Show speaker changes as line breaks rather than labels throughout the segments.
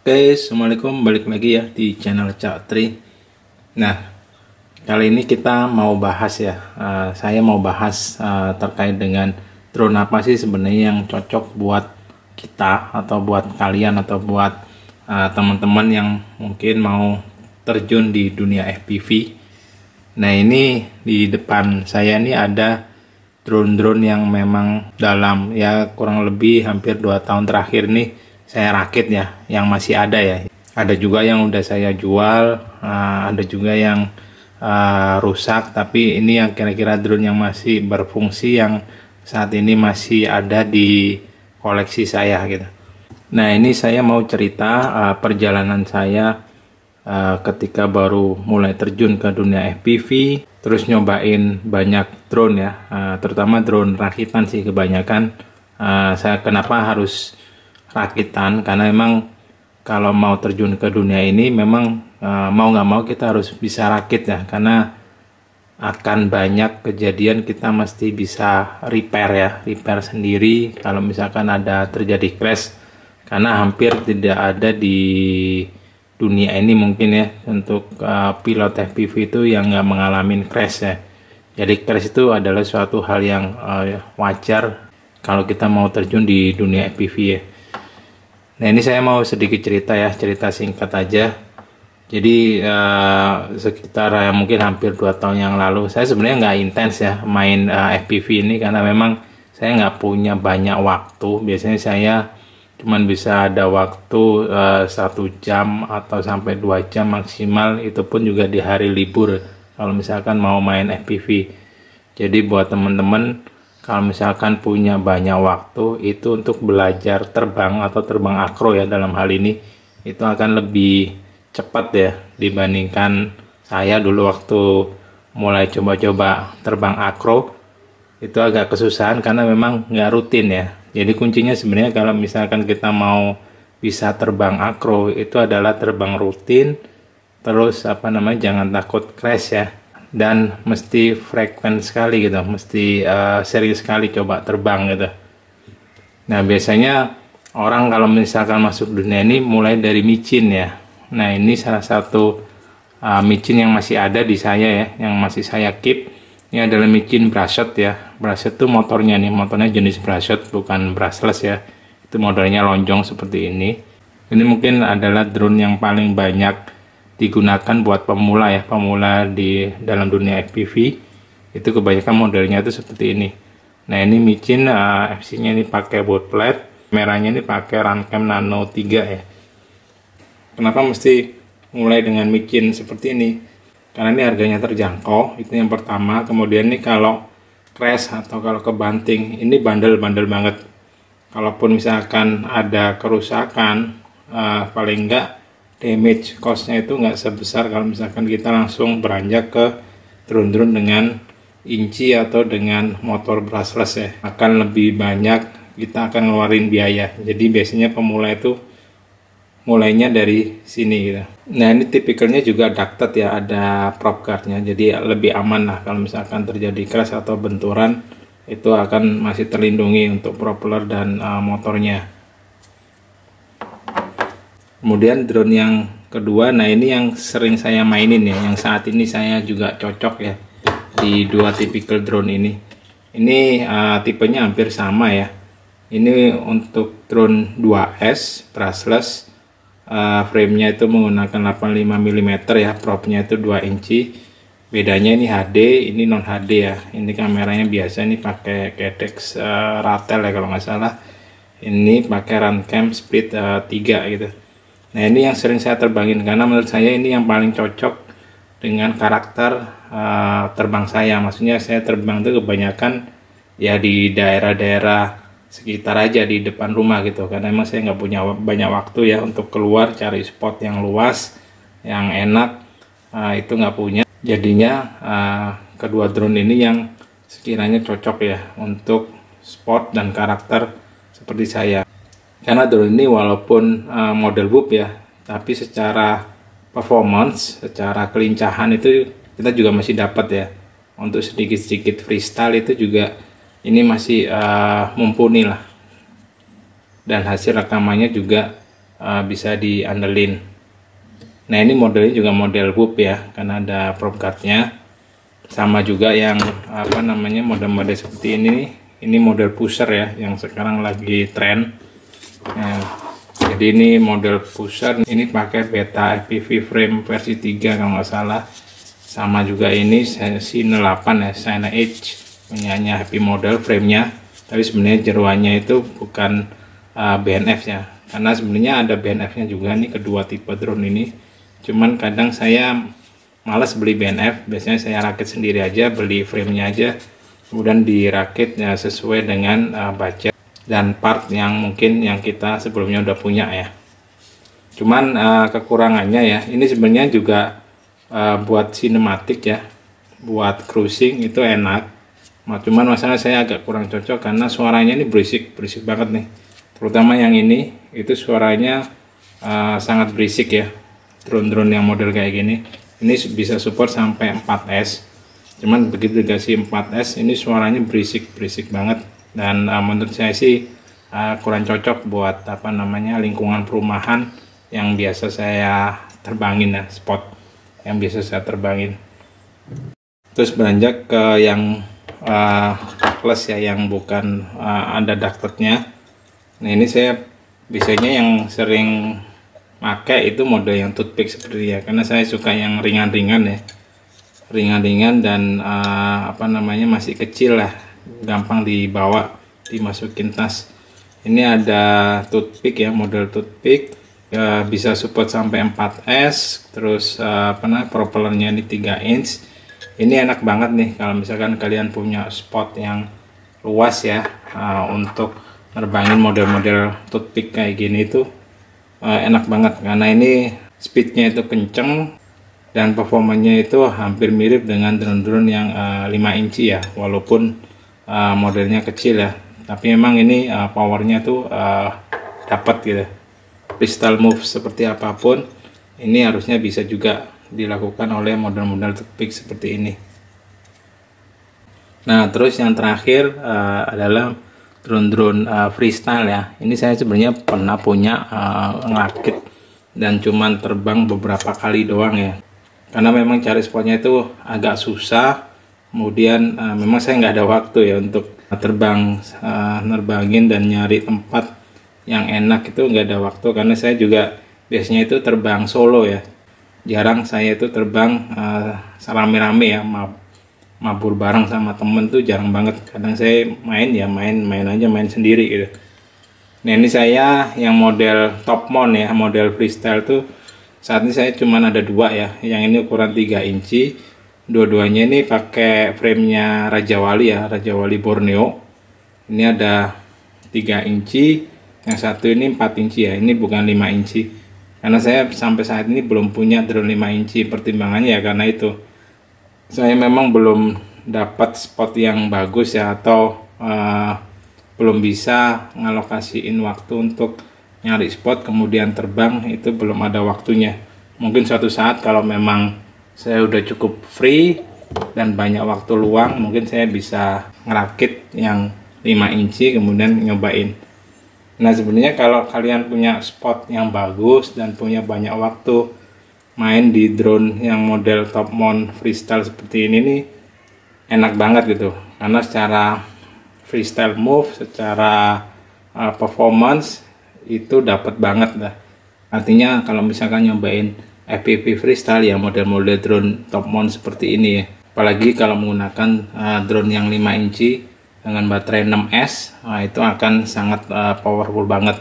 Oke, assalamualaikum, balik lagi ya di channel Cak Tri. Nah, kali ini kita mau bahas ya, saya mau bahas terkait dengan drone apa sih sebenarnya yang cocok buat kita atau buat kalian atau buat teman-teman yang mungkin mau terjun di dunia FPV. Nah, ini di depan saya ini ada drone-drone yang memang dalam ya kurang lebih hampir 2 tahun terakhir nih saya rakit ya, yang masih ada ya. Ada juga yang udah saya jual, ada juga yang rusak, tapi ini yang kira-kira drone yang masih berfungsi, yang saat ini masih ada di koleksi saya gitu. Nah, ini saya mau cerita perjalanan saya ketika baru mulai terjun ke dunia FPV, terus nyobain banyak drone ya, terutama drone rakitan sih kebanyakan. Saya kenapa harus rakitan, karena memang kalau mau terjun ke dunia ini memang mau nggak mau kita harus bisa rakit ya, karena akan banyak kejadian kita mesti bisa repair sendiri kalau misalkan ada terjadi crash, karena hampir tidak ada di dunia ini mungkin ya untuk pilot FPV itu yang nggak mengalami crash ya. Jadi crash itu adalah suatu hal yang wajar kalau kita mau terjun di dunia FPV ya. Nah, ini saya mau sedikit cerita ya, cerita singkat aja. Jadi sekitar mungkin hampir 2 tahun yang lalu, saya sebenarnya nggak intens ya main FPV ini, karena memang saya nggak punya banyak waktu. Biasanya saya cuman bisa ada waktu 1 jam atau sampai 2 jam maksimal, itu pun juga di hari libur kalau misalkan mau main FPV. Jadi buat teman-teman, kalau misalkan punya banyak waktu itu untuk belajar terbang atau terbang akro ya, dalam hal ini itu akan lebih cepat ya dibandingkan saya dulu waktu mulai coba-coba terbang akro. Itu agak kesusahan karena memang nggak rutin ya. Jadi kuncinya sebenarnya kalau misalkan kita mau bisa terbang akro itu adalah terbang rutin, terus jangan takut crash ya, dan mesti frekuen sekali gitu, mesti sering sekali coba terbang gitu. Nah, biasanya orang kalau misalkan masuk dunia ini mulai dari micin ya. Nah, ini salah satu micin yang masih ada di saya ya, yang masih saya keep. Ini adalah micin Brasset ya. Brasset itu motornya nih, motornya jenis Brasset bukan brushless ya. Itu modelnya lonjong seperti ini. Ini mungkin adalah drone yang paling banyak digunakan buat pemula ya, pemula di dalam dunia FPV. Itu kebanyakan modelnya itu seperti ini. Nah, ini micin FC-nya ini pakai boat plate, merahnya ini pakai Runcam Nano 3 ya. Kenapa mesti mulai dengan micin seperti ini? Karena ini harganya terjangkau, itu yang pertama. Kemudian ini kalau crash atau kalau kebanting, ini bandel-bandel banget. Kalaupun misalkan ada kerusakan, paling enggak damage cost-nya itu nggak sebesar kalau misalkan kita langsung beranjak ke drone-drone dengan inci atau dengan motor brushless ya. Akan lebih banyak kita akan ngeluarin biaya. Jadi biasanya pemula itu mulainya dari sini gitu. Nah, ini tipikalnya juga ducted ya, ada prop guard-nya. Jadi lebih aman lah kalau misalkan terjadi crash atau benturan, itu akan masih terlindungi untuk propeller dan motornya. Kemudian drone yang kedua, nah ini yang sering saya mainin ya, yang saat ini saya juga cocok ya di dua tipikal drone ini. Ini tipenya hampir sama ya. Ini untuk drone 2S brushless, frame-nya itu menggunakan 85 mm ya, propnya itu 2 inci. Bedanya ini HD, ini non HD ya. Ini kameranya biasa, ini pakai Cadex Ratel ya kalau nggak salah. Ini pakai Runcam Split 3 gitu. Nah, ini yang sering saya terbangin karena menurut saya ini yang paling cocok dengan karakter terbang saya. Maksudnya saya terbang itu kebanyakan ya di daerah-daerah sekitar aja, di depan rumah gitu. Karena emang saya nggak punya banyak waktu ya untuk keluar cari spot yang luas, yang enak, itu nggak punya. Jadinya kedua drone ini yang sekiranya cocok ya untuk spot dan karakter seperti saya. Karena drone ini walaupun model WOOP ya, tapi secara performance, secara kelincahan itu kita juga masih dapat ya. Untuk sedikit-sedikit freestyle itu juga ini masih mumpuni lah. Dan hasil rekamannya juga bisa diandelin. Nah ini modelnya juga model Whoop ya, karena ada prop guardnya. Sama juga yang model-model seperti ini nih. Ini model pusher ya, yang sekarang lagi tren. Nah, jadi ini model pusher, ini pakai beta FPV frame versi 3 kalau nggak salah. Sama juga ini Sine 8 ya, Sine Edge, punyanya happy model framenya. Tapi sebenarnya jeruannya itu bukan BNF ya, karena sebenarnya ada BNF-nya juga nih kedua tipe drone ini. Cuman kadang saya malas beli BNF, biasanya saya rakit sendiri aja, beli framenya aja, kemudian dirakit ya sesuai dengan budget dan part yang mungkin yang kita sebelumnya udah punya ya. Cuman kekurangannya ya, ini sebenarnya juga buat sinematik ya, buat cruising itu enak. Cuman masalah saya agak kurang cocok karena suaranya ini berisik banget nih. Terutama yang ini, itu suaranya sangat berisik ya. Drone-drone yang model kayak gini, ini bisa support sampai 4S. Cuman begitu dikasih 4S, ini suaranya berisik banget. Dan menurut saya sih kurang cocok buat lingkungan perumahan yang biasa saya terbangin ya, spot yang biasa saya terbangin. Terus beranjak ke yang plus ya, yang bukan ada ductnya. Nah ini saya biasanya yang sering pakai itu model yang toothpick seperti ya, karena saya suka yang ringan-ringan ya, ringan-ringan dan masih kecil lah, gampang dibawa, dimasukin tas. Ini ada toothpick ya, model toothpick, bisa support sampai 4S. Terus propellernya ini 3 inch. Ini enak banget nih kalau misalkan kalian punya spot yang luas ya, untuk nerbangin model-model toothpick kayak gini itu enak banget, karena ini speednya itu kenceng dan performanya itu hampir mirip dengan drone-drone yang 5 inci ya, walaupun modelnya kecil ya, tapi memang ini powernya tuh dapat gitu. Pistol move seperti apapun ini harusnya bisa juga dilakukan oleh model-model toothpick seperti ini. Nah terus yang terakhir adalah drone-drone freestyle ya. Ini saya sebenarnya pernah punya ngerakit dan cuman terbang beberapa kali doang ya, karena memang cari spotnya itu agak susah. Kemudian memang saya nggak ada waktu ya untuk terbang, nerbangin dan nyari tempat yang enak, itu nggak ada waktu, karena saya juga biasanya itu terbang solo ya, jarang saya itu terbang rame-rame ya, mabur bareng sama temen tuh jarang banget. Kadang saya main sendiri gitu. Nah ini saya yang model top mount ya, model freestyle tuh saat ini saya cuman ada 2 ya. Yang ini ukuran 3 inci, dua-duanya ini pakai framenya Raja Wali ya, Raja Wali Borneo. Ini ada 3 inci, yang satu ini 4 inci ya, ini bukan 5 inci, karena saya sampai saat ini belum punya drone 5 inci. Pertimbangannya ya karena itu saya memang belum dapat spot yang bagus ya, atau belum bisa ngalokasiin waktu untuk nyari spot kemudian terbang, itu belum ada waktunya. Mungkin suatu saat kalau memang saya udah cukup free dan banyak waktu luang, mungkin saya bisa ngerakit yang 5 inci kemudian nyobain. Nah sebenarnya kalau kalian punya spot yang bagus dan punya banyak waktu main di drone yang model top mount freestyle seperti ini nih, enak banget gitu, karena secara freestyle move, secara performance itu dapat banget lah. Artinya kalau misalkan nyobain FPV freestyle ya, model-model drone top mount seperti ini ya, apalagi kalau menggunakan drone yang 5 inci dengan baterai 6S, itu akan sangat powerful banget.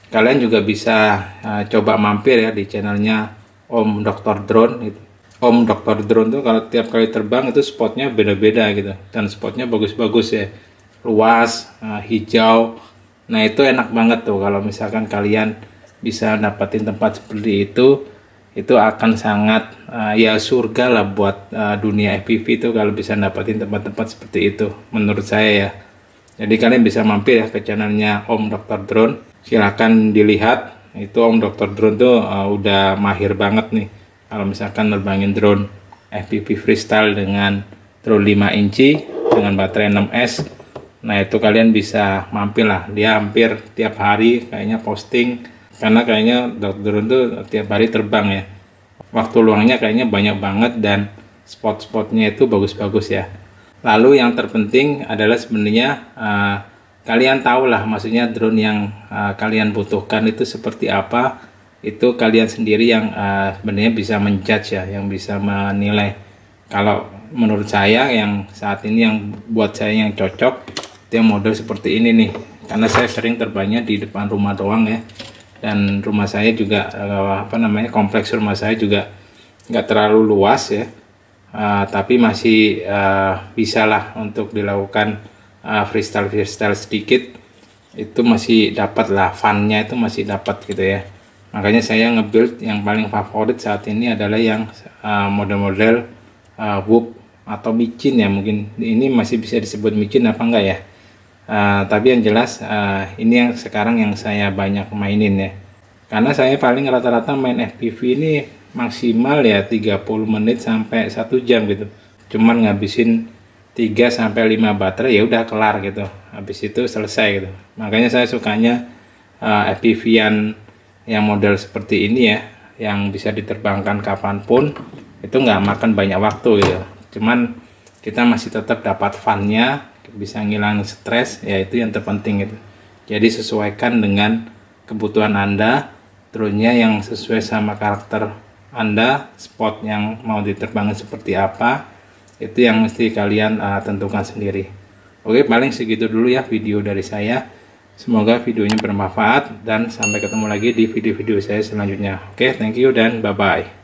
Kalian juga bisa coba mampir ya di channelnya Om Dr. Drone gitu. Om Dr. Drone tuh kalau tiap kali terbang itu spotnya beda-beda gitu, dan spotnya bagus-bagus ya, luas, hijau. Nah itu enak banget tuh kalau misalkan kalian bisa dapatin tempat seperti itu akan sangat ya surga lah buat dunia FPV itu kalau bisa dapatin tempat-tempat seperti itu menurut saya ya. Jadi kalian bisa mampir ya ke channelnya Om Dr. Drone, silahkan dilihat. Itu Om Dr. Drone tuh udah mahir banget nih kalau misalkan nerbangin drone FPV freestyle dengan drone 5 inci dengan baterai 6S. Nah itu kalian bisa mampir lah, dia hampir tiap hari kayaknya posting karena kayaknya Dr. Drone tuh tiap hari terbang ya. Waktu luangnya kayaknya banyak banget dan spot-spotnya itu bagus-bagus ya. Lalu yang terpenting adalah sebenarnya kalian tahu lah, maksudnya drone yang kalian butuhkan itu seperti apa. Itu kalian sendiri yang sebenarnya bisa menjudge ya, yang bisa menilai. Kalau menurut saya yang saat ini yang buat saya yang cocok itu yang model seperti ini nih, karena saya sering terbangnya di depan rumah doang ya, dan rumah saya juga kompleks rumah saya juga nggak terlalu luas ya, tapi masih bisa lah untuk dilakukan freestyle sedikit, itu masih dapat lah, funnya itu masih dapat gitu ya. Makanya saya nge-build yang paling favorit saat ini adalah yang model-model Whoop atau micin ya, mungkin ini masih bisa disebut micin apa enggak ya. Tapi yang jelas ini yang sekarang yang saya banyak mainin ya, karena saya paling rata-rata main FPV ini maksimal ya 30 menit sampai 1 jam gitu, cuman ngabisin 3 sampai 5 baterai ya udah kelar gitu, habis itu selesai gitu. Makanya saya sukanya FPV-an yang model seperti ini ya, yang bisa diterbangkan kapanpun, itu nggak makan banyak waktu gitu, cuman kita masih tetap dapat funnya, bisa ngilangin stres ya, itu yang terpenting gitu. Jadi sesuaikan dengan kebutuhan Anda, drone-nya yang sesuai sama karakter Anda, spot yang mau diterbangin seperti apa, itu yang mesti kalian tentukan sendiri. Oke, paling segitu dulu ya video dari saya. Semoga videonya bermanfaat dan sampai ketemu lagi di video-video saya selanjutnya. Oke, thank you dan bye-bye.